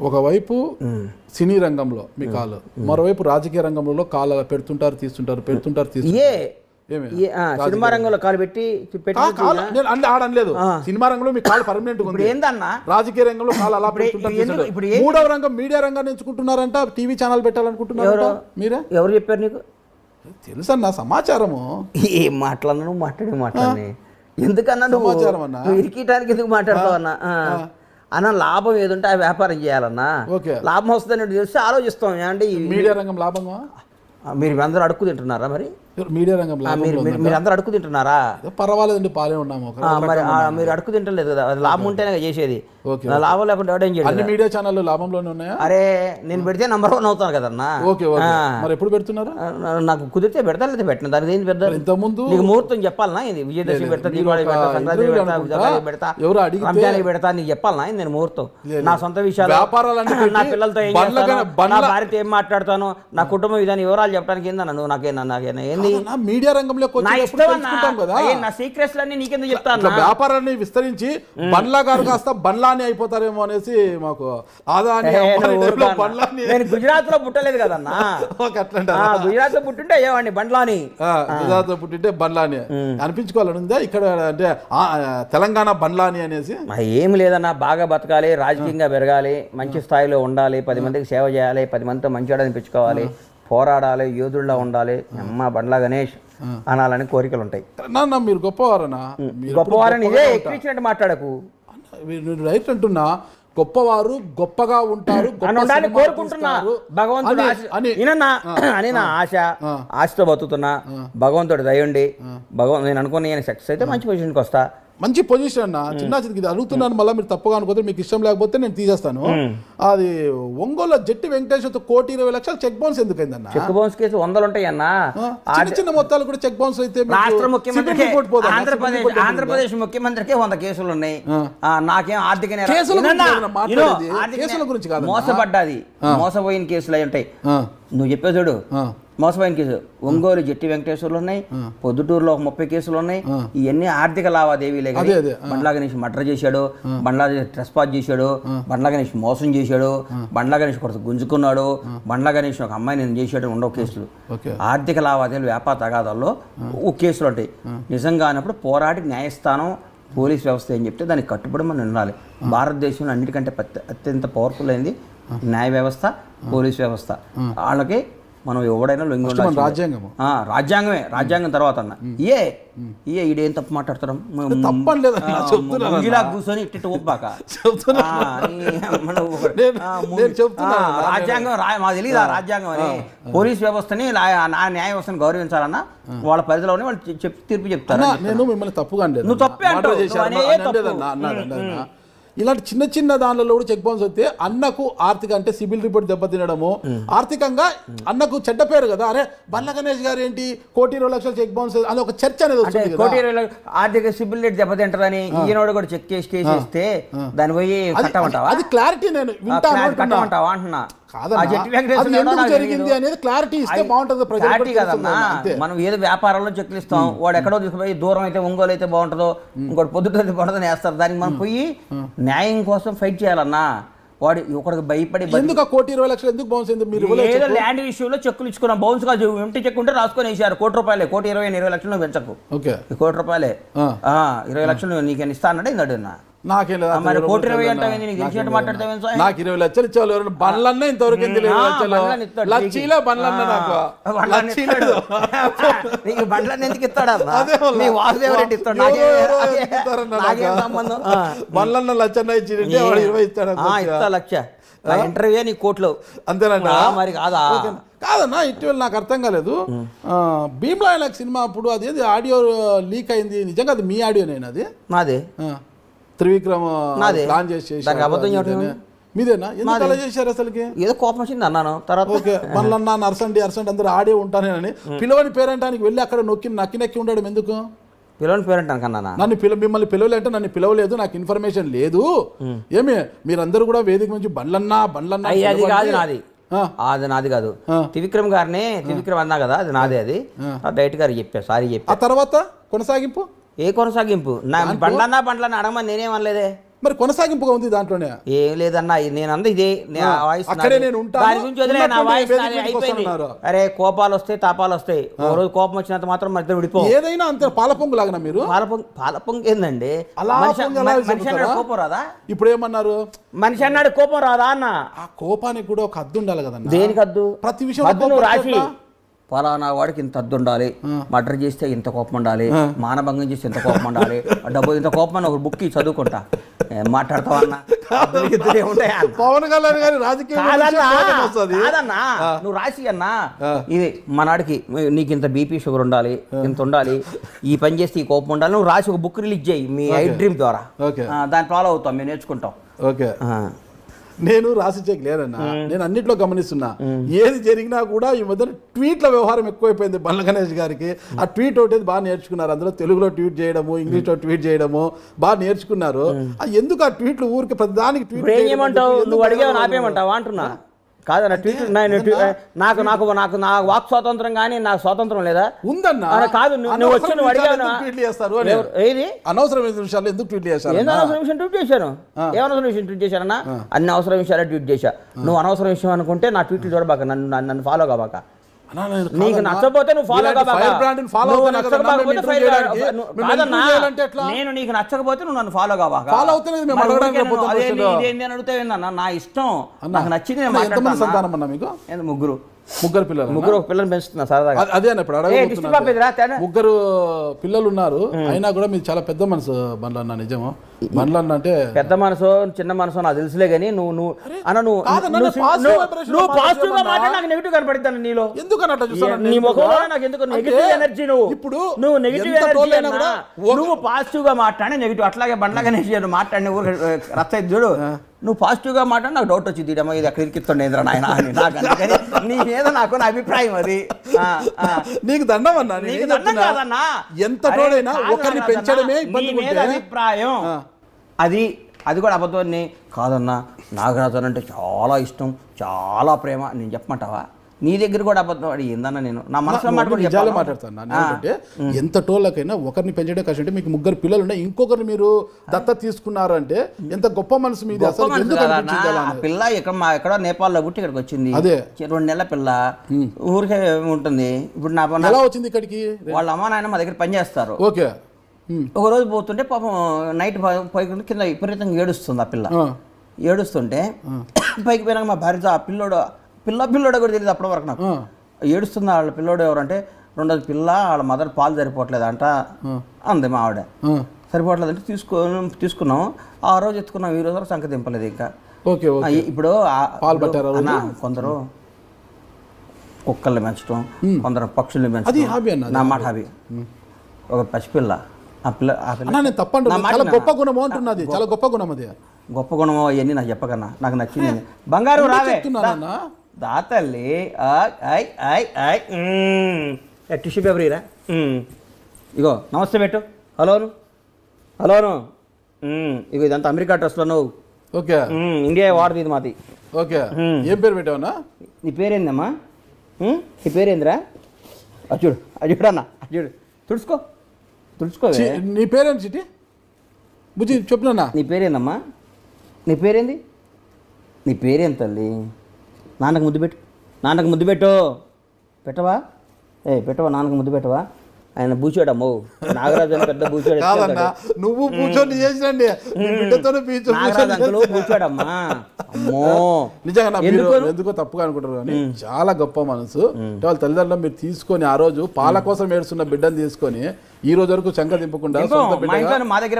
ఒకవైపు సినీ రంగంలో మీ కాలు, మరోవైపు రాజకీయ రంగంలో కాలు పెడుతుంటారు తీస్తుంటారు. సినిమా రంగంలో కాలు పెట్టి ఆడలేదు. సినిమా రంగంలో మీ కాలు పర్మనెంట్ ఉంది. ఏందన్నా రాజకీయ రంగంలో కాలు అలా పెడుతుంటారు. మూడవ రంగం మీడియా రంగాన్ని ఎంచుకుంటున్నారంట, టీవీ ఛానల్ పెట్టాలనుకుంటున్నారు. మీరే ఎవరు చెప్పారు నీకు? తెలుసన్నా సమాచారము. ఏం మాట్లాడినా నువ్వు మాట్లాడి ఎందుకన్నా నువ్వు ఇరికీయటానికి ఎందుకు మాట్లాడతావు అన్నా? అన్న లాభం ఏదుంటే ఆ వ్యాపారం చేయాలన్నా. లాభం వస్తుందని తెలిసి ఆలోచిస్తాం. అంటే మీడియా రంగం లాభంగా మీరు అందరూ అడుక్కు తింటున్నారా? మరి మీడియా రంగం మీరు అందరూ అడుక్కు తింటున్నారా? పర్వాలేదండి, పాలే ఉన్నాము. మరి మీరు అడుక్కు తింటలేదు కదా, అది లాభం ఉంటేనే చేసేది. లాభం లేకుండా ఎవడేం చేయాలి? మీడియా ఛానల్ లాభంలోనే ఉన్నాయా? అరే నేను పెడితే నంబర్ 1 అవుతాను కదన్నా. మరి ఎప్పుడు పెడుతున్నారు? నాకు కుదిరితే పెడతా, లేదా పెట్టిన దానికి ఏంది పెద్ద. ఇంతకుముందు నీకు ముహూర్తం చెప్పాలనా? ఇది విజయదశమి పెడతా, దీపావళి పెడతా, సంక్రాంతి పెడతా, రంజానికి పెడతా, నీకు చెప్పాలనా? నేను ముహూర్తం నా సొంత విషయాలు, నా పిల్లలతో ఏం చేస్తాను, నా భార్యతో ఏం మాట్లాడతాను, నా కుటుంబ విధానం వివరాలు చెప్పడానికి ఏందన్నా నువ్వు? నాకేనా ఏంది మీడియా రంగంలో నా సీక్రెట్స్ అన్ని నీకెందుకు చెప్తాను? వ్యాపారాన్ని విస్తరించి బండ్లా గారు కాస్త బండ్లాని అయిపోతారేమో అనేసి మాకు నేను గుజరాత్ లో పుట్టలేదు కదన్నా. గుజరాత్ లో పుట్టింటే ఏమండి బండ్లాని, గుజరాత్ లో పుట్టింటే బండ్లాని అనిపించుకోవాలని ఉందా ఇక్కడ? అంటే తెలంగాణ బండ్లాని అనేసి ఏమి లేదన్నా. బాగా బతకాలి, రాజకీయంగా పెరగాలి, మంచి స్థాయిలో ఉండాలి, 10 మందికి సేవ చేయాలి, 10 మందితో మంచివాడు అనిపించుకోవాలి, పోరాడాలి, యోధుల్లా ఉండాలి, అమ్మ బండ్లా గణేష్ అనాలని కోరికలు ఉంటాయి. మీరు గొప్పవారనా? గొప్పవారని ఇదే ఎక్కించినట్టు మాట్లాడకు. రైట్ అంటున్నా. గొప్పవారు గొప్పగా ఉంటారు కోరుకుంటున్నా. భగవంతుడు అని నా ఆశతో బతుకుతున్నా. భగవంతుడు దయండి. నేను అనుకుని నేను సక్సెస్ అయితే మంచి పొజిషన్కి వస్తా. మంచి పొజిషన్ అన్న. చిన్న ఇది అడుగుతున్నాను, మళ్ళీ మీరు తప్పుగా అనుకోతే, మీకు ఇష్టం లేకపోతే నేను తీసేస్తాను. అది ఒంగోలు జట్టి వెంకటేశ్వర 1,20,00,000 చెక్ బౌన్స్ ఎందుకైందన్న? చెక్ బౌన్స్ కేసు 100 ఉంటాయి అన్న. చిన్న మొత్తాలు కూడా చెక్ బౌన్స్ అయితే రాష్ట్ర ముఖ్యమంత్రి ఆంధ్రప్రదేశ్ ముఖ్యమంత్రికి 100 కేసులు ఉన్నాయి. నాకేం ఆర్థిక కేసుల గురించి కాదు, మోసపడ్డాది, మోసపోయిన కేసులు అయి ఉంటాయి. నువ్వు చెప్పే చూడు, మోసపోయిన కేసు ఒంగోలు జట్టి వెంకటేశ్వర్లు ఉన్నాయి, పొద్దుటూరులో 30 కేసులు ఉన్నాయి. ఇవన్నీ ఆర్థిక లావాదేవీలే. బండ్లా గణేష్ మర్డర్ చేశాడు, బండ్లా ట్రెస్పాస్ చేశాడు, బండ్లా గణేష్ మోసం చేశాడు, బండ్లా గణేష్ కొడుకు గుంజుకున్నాడు, బండ్లా గణేష్ ఒక అమ్మాయి నేను చేశాడు. ఉండవు కేసులు. ఆర్థిక లావాదేవీలు, వ్యాపార తగాదాల్లో కేసులు ఉంటాయి. నిజంగా అన్నప్పుడు పోరాడి న్యాయస్థానం, పోలీస్ వ్యవస్థ ఏం చెప్తే దానికి కట్టుబడి మనం ఉండాలి. భారతదేశంలో అన్నిటికంటే అత్యంత పవర్ఫుల్ అయింది న్యాయ వ్యవస్థ, పోలీస్ వ్యవస్థ. వాళ్ళకి మనం ఎవడైనా లొంగి ఉండాలి. రాజ్యాంగమే, రాజ్యాంగం తర్వాత అన్న ఈడేం తప్పు మాట్లాడతాం, ఇలా కూర్చొని ఇట్టి ఒప్పాక రాజ్యాంగం మాకు తెలియదు. ఆ రాజ్యాంగం అని పోలీస్ వ్యవస్థని, న్యాయ వ్యవస్థని గౌరవించాలన్నా వాళ్ళ పరిధిలోనే వాళ్ళు తీర్పు చెప్తారు. నేను మిమ్మల్ని తప్పుగా అనలేదు, నువ్వు తప్పే అంటావు. ఇలాంటి చిన్న చిన్న దానిలో కూడా చెక్ బౌన్స్ వస్తే అన్నకు ఆర్థిక అంటే సిబిల్ రిపోర్ట్ దెబ్బతినడము, ఆర్థికంగా అన్నకు చెడ్డ పేరు కదా. అరే బండ్ల గణేష్ గారు ఏంటి 1,20,00,000 చెక్ బౌన్స్ అని ఒక చర్చ అనేది వస్తుంది. 1,20,00,000 ఆర్థిక సిబిల్ రేట్ దెబ్బతింటారని ఈయనోడు కూడా చెక్ చేసి ఇస్తే దాన్ని పోయి కట్టమంటావా? అది క్లారిటీ నేను కట్టమంటావా అంటున్నా. జరిగింది అనేది క్లారిటీ ఇస్తే బాగుంటుంది. మనం ఏదో వ్యాపారంలో చెక్లు ఇస్తాం, వాడు ఎక్కడో తీసుకుపోయి దూరం అయితే ఒంగోలు అయితే బాగుంటుందో, ఇంకోటి పొద్దుట అయితే బాగుంటుందని వేస్తారు. దానికి మనం పోయి న్యాయం కోసం ఫైట్ చేయాలన్నా. వాడు ఒకరికి భయపడి ఎందుకు 1,20,00,000 ఎందుకు బౌన్స్ అయింది? మీరు ఏదో ల్యాండ్ విషయంలో చెక్కులు ఇచ్చుకున్నాం, బౌన్స్ కాదు, ఎంటీ చెక్ ఉంటే రాసుకొని వేసారు. ₹1,20,000, 1,20,00,000 పెంచకు, ₹1,20,000 20,00,000 నీకు ఇస్తా అన్నాడు. ఇందడున్నా నాకేం లేదు. మరి 1,20,000 అంటే మాట్లాడతావు? నాకు 20,00,000 ఇచ్చేవాళ్ళు. బండ్లన్నా ఇంతవరకు లక్షలో బండ్లన్న నాకు బండ్లన్న ఎందుకు ఇస్తాడా? వాసుదేవరెడ్డి ఇస్తాడు. బండ్లన్న లక్షన్న ఇచ్చి 20 ఇస్తాడు. ఇస్తా లక్ష ఇంటర్వ్యూ నీ కోర్టులో అంతేనంట. మరి కాదా? కాదన్నా, ఇటీవల నాకు అర్థం కాలేదు. భీమ్లా నాకు సినిమా అప్పుడు అదేది ఆడియో లీక్ అయింది, నిజంగా అది మీ ఆడియోనేనా? అది నాదే. త్రివిక్రమ్ ప్లాన్ చేసి మీదేనా? ఎందుకు అలా చేశారు? అసలుకి ఏదో కోపం వచ్చింది అన్నాను. తర్వాత ఓకే మళ్ళీ అరసండి అందరూ ఆడే ఉంటానేనని పిలవని పేరెంటానికి వెళ్ళి అక్కడ నక్కి ఉండడం ఎందుకు? పిలవని పేరెంటానికి అన్నా నన్ను మిమ్మల్ని పిలవలేంటే నన్ను పిలవలేదు, నాకు ఇన్ఫర్మేషన్ లేదు. ఏమి మీరందరూ కూడా వేదిక నుంచి బండ్లన్నా అది కాదు నాది, అది నాది కాదు. త్రివిక్రమ్ గారిని త్రివిక్రమ్ అన్నా కదా, అది నాదే. అది డైరెక్ట్ గారు చెప్పా, సారీ చెప్పా. ఆ తర్వాత కొనసాగింపు ఏ కొనసాగింపు? బండ్లన్నా అడగమని నేనేమనలేదే. మరి కొనసాగింపుగా ఉంది దాంట్లోనే. ఏం లేదన్నా నేను అంద ఇదే వాయిస్ అక్కడే నేను ఉంటాను, దాని గురించి వదిలే, నా వాయిస్ ఉన్నటువంటి వేదిక అయిపోయింది. వస్తున్నారు. అరే కోపాలు వస్తాయి, తాపాలు వస్తాయి, ఒక రోజు కోపం వచ్చినంత మాత్రం మన ఇద్దరు విడిపో. ఏదైనా అంతే పాలపొంగు లాగా మీరు. పాలపొంగు ఏందండి? అలా మనిషి పొంగు ఎలా అన్నాడు చెబుతారా? కోపం రాదా? ఇప్పుడు ఏమన్నారు, మనిషి అన్నాడు కోపం రాదా అన్న? ఆ కోపానికి కూడా ఒక హద్దు ఉండాలి కదన్నా. దేనికి హద్దు? ప్రతి విషయం హద్దు నువ్వు రాసి ఫలానా వాడికి ఇంత హద్దు ఉండాలి, మర్డర్ చేస్తే ఇంత కోపం ఉండాలి, మానభంగం చేస్తే ఇంత కోపం ఉండాలి, డబ్బు ఇంత కోపం అని ఒక బుక్ చదువుకుంటా. ఏం మాట్లాడతావు అన్న? పవన్ కళ్యాణ్ గారి రాజకీయ కాదన్నా, నువ్వు రాసి అన్నా ఇది మనాడికి నీకు ఇంత బీపీ షుగర్ ఉండాలి, ఇంత ఉండాలి, ఈ పని చేస్తే ఈ కోపం ఉండాలి, నువ్వు రాసి ఒక బుక్ రిలీజ్ చేయి మీ ఐ డ్రీమ్ ద్వారా. దాన్ని ఫాలో అవుతాం, మేము నేర్చుకుంటాం. ఓకే, నేను రాసిచ్చేకి లేదన్నా, నేను అన్నిట్లో గమనిస్తున్నా. ఏది జరిగినా కూడా ఈ మధ్య ట్వీట్ల వ్యవహారం ఎక్కువైపోయింది బండ్ల గణేష్ గారికి. ఆ ట్వీట్ ఒకటి బాగా నేర్చుకున్నారు, అందులో తెలుగులో ట్వీట్ చేయడము, ఇంగ్లీష్లో ట్వీట్ చేయడము బాగా నేర్చుకున్నారు. ఎందుకు ఆ ట్వీట్లు ఊరికి ప్రతిదానికి ట్వీట్ చేయమంటావు? నువ్వు అడిగావు నాపేమంటావా అంటున్నా. కాదన్న ట్వీట్ నాకు నాకు నాకు నా వాక్ స్వాతంత్రం కానీ నాకు స్వాతంత్రం లేదా? ఉందన్నా. కాదు, నువ్వు వచ్చి నువ్వు అడిగావు ట్వీట్లు చేస్తారు ఏది అనవసరమైన విషయాలు ఎందుకు ట్వీట్ చేశారు? ఏదో అనవసరం విషయం ట్వీట్ చేశాను. ఏమనవసరం విషయం ట్వీట్ చేశానన్నా? అన్ని అవసరం విషయాలే ట్వీట్ చేశా. నువ్వు అనవసరం విషయం అనుకుంటే నా ట్వీట్లు చూడబాక, నన్ను ఫాలో కాబాక. నీకు నచ్చకపోతే నువ్వు ఫాలో నేను నీకు నచ్చకపోతే నువ్వు నన్ను ఫాలో కావాక. ఇదేంటి అని అడుగుతావు ఏందన్నా? నా ఇష్టం, నాకు నచ్చింది. ముగ్గురు పిల్లలు, ముగ్గురు ఒక పిల్లలు పెంచుతున్నా సరదాగా. అదే ఇప్పుడు ముగ్గురు పిల్లలు ఉన్నారు, అయినా కూడా మీరు చాలా పెద్ద మనసు బండ్లన్న. నిజమో బండ్లన్న అంటే పెద్ద మనసు చిన్న మనసు నాకు తెలుసులే కానీ నువ్వు పాజిటివ్ గా మాట్లాడి నాకు నెగిటివ్ కనపడుతాను నీలో. నీ ముఖంలో నాకు ఎందుకు నెగిటివ్ ఎనర్జీ? నువ్వు నెగిటివ్ ఎనర్జీ అన్నా, నువ్వు పాజిటివ్ గా మాట్లాడి నెగిటివ్. అట్లాగే బండ్లగా మాట్లాడిన ఊరు రచ్చ చూడు. నువ్వు పాజిటివ్గా మాట్లాడి నాకు డౌట్ వచ్చింది, ఇడమ్మా ఇది ఎక్కడ ఇరికిస్తుండేంద్రా నాయన అని. నాకు అందుకని నీ మీద నాకు నా అభిప్రాయం అది. నీకు దండం అన్నా, నీకు దండం కాదన్నా. ఎంత ఒకరిని పెంచడమే ఇబ్బంది అభిప్రాయం అది కూడా అబద్ధాన్ని కాదన్నా. నాగరాజన్ అంటే చాలా ఇష్టం, చాలా ప్రేమ నేను చెప్పమంటావా? నీ దగ్గర కూడా అబద్ధం అడి ఏందన్నా? నేను నా మనసులో మాట్లాడతాను. ఎంత టోళ్ళకైనా ఒకరిని పెంచడే కష్టం. అంటే మీకు ముగ్గురు పిల్లలు ఉన్నాయి, ఇంకొకరిని మీరు దత్త తీసుకున్నారు అంటే ఎంత గొప్ప మనసు మీది. పిల్ల ఎక్కడో నేపాల్లో పుట్టి ఇక్కడికి వచ్చింది. అదే 2 నెలల పిల్ల ఊరికే ఉంటుంది. ఇప్పుడు నా ఎలా వచ్చింది ఇక్కడికి? వాళ్ళ అమ్మ నాయన మా దగ్గర పనిచేస్తారు. ఓకే, ఒక రోజు పోతుంటే పాపం నైట్ పైకి కింద విపరీతంగా ఏడుస్తుంది ఆ పిల్ల. ఏడుస్తుంటే పైకి పోయినాక మా భార్యతో ఆ పిల్లోడు కూడా తెలియదు అప్పటి వరకు నాకు. ఏడుస్తుంది వాళ్ళ పిల్లోడు ఎవరంటే, 2 పిల్ల వాళ్ళ మదర్ పాలు సరిపోవట్లేదు అంట అంది మా ఆవిడ. సరిపోవట్లేదంటే తీసుకున్నాం. ఆ రోజు ఎత్తుకున్నాం, ఈ రోజు వరకు సంఖ్య దింపలేదు ఇంకా. ఇప్పుడు కొందరు కుక్కల్ని పెంచడం, కొందరు పక్షుల్ని పెంచడం నా మాట హాబీ. ఒక పసిపిల్ల గొప్ప గుణము అంటున్నది, చాలా గొప్ప గుణం. అది గొప్ప గుణమో అవన్నీ నాకు చెప్పకన్నా, నాకు నచ్చింది. బంగారు రావే దాతల్లి టిష్యూ పేపర్ ఇరా. ఇగో నమస్తే పెట్టు. హలోను ఇగో ఇదంతా అమెరికా డ్రెస్లో నువ్వు. ఓకే, ఇండియా వాడది ఇది మాది. ఓకే, ఏం పేరు పెట్టావునా? నీ పేరేందమ్మా? నీ పేరేందిరా? అచ్చుడు అన్నా, అచ్చుడు తుడుచుకో. నీ పేరేంటి చిటి బుజ్జి చెప్పునా? నీ పేరేందమ్మా? నీ పేరేంది? నీ పేరేం తల్లి? నాన్నకు ముద్దు పెట్టు. పెట్టవా? పెట్టవా? నాన్నకు ముద్దు పెట్టవా? ఆయన బూచాడమ్మో, నాగరాజు అని పెద్ద బూచాడు. నువ్వు కూర్చొని చేసినండి, బూచాడమ్మా. అమ్మో నిజంగా ఎందుకో తప్పుగా అనుకుంటారు కానీ చాలా గొప్ప మనసు. వాళ్ళ తల్లిదండ్రులు మీరు తీసుకొని ఆ రోజు పాల కోసం ఏడుస్తున్న బిడ్డను తీసుకొని ఈ రోజు వరకు చంక దింపకుండా మా దగ్గర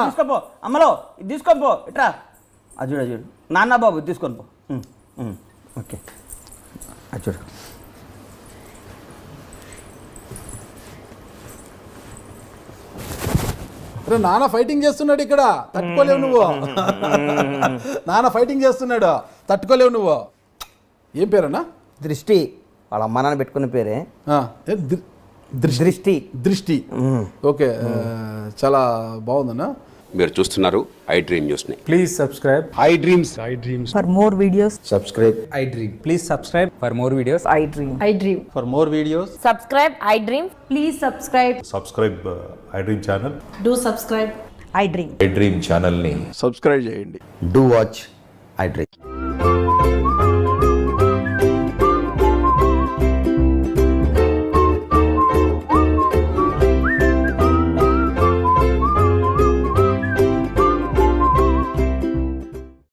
తీసుకోపో, అమ్మలో తీసుకోపో, ఇట్రా అజుడు నాన్న బాబు తీసుకొని పో. ఓకే అజుడు నాన్న ఫైటింగ్ చేస్తున్నాడు ఇక్కడ, తట్టుకోలేవు నువ్వు. నాన్న ఫైటింగ్ చేస్తున్నాడు, తట్టుకోలేవు నువ్వు. ఏం పేరన్నా? దృష్టి. వాళ్ళ అమ్మ నాన్న పెట్టుకున్న పేరే దృష్టి. ఓకే, చాలా బాగుందన్నా. మీరు చూస్తున్నారు ఐ డ్రీమ్ న్యూస్ ని. Please subscribe I dreams. For more videos subscribe I dream. Please subscribe for more videos. I dream for more videos. Subscribe I Dream. Please subscribe. Subscribe iDream channel. Do subscribe I dream. I dream ఛానల్ని subscribe చేయండి. Do watch I dream.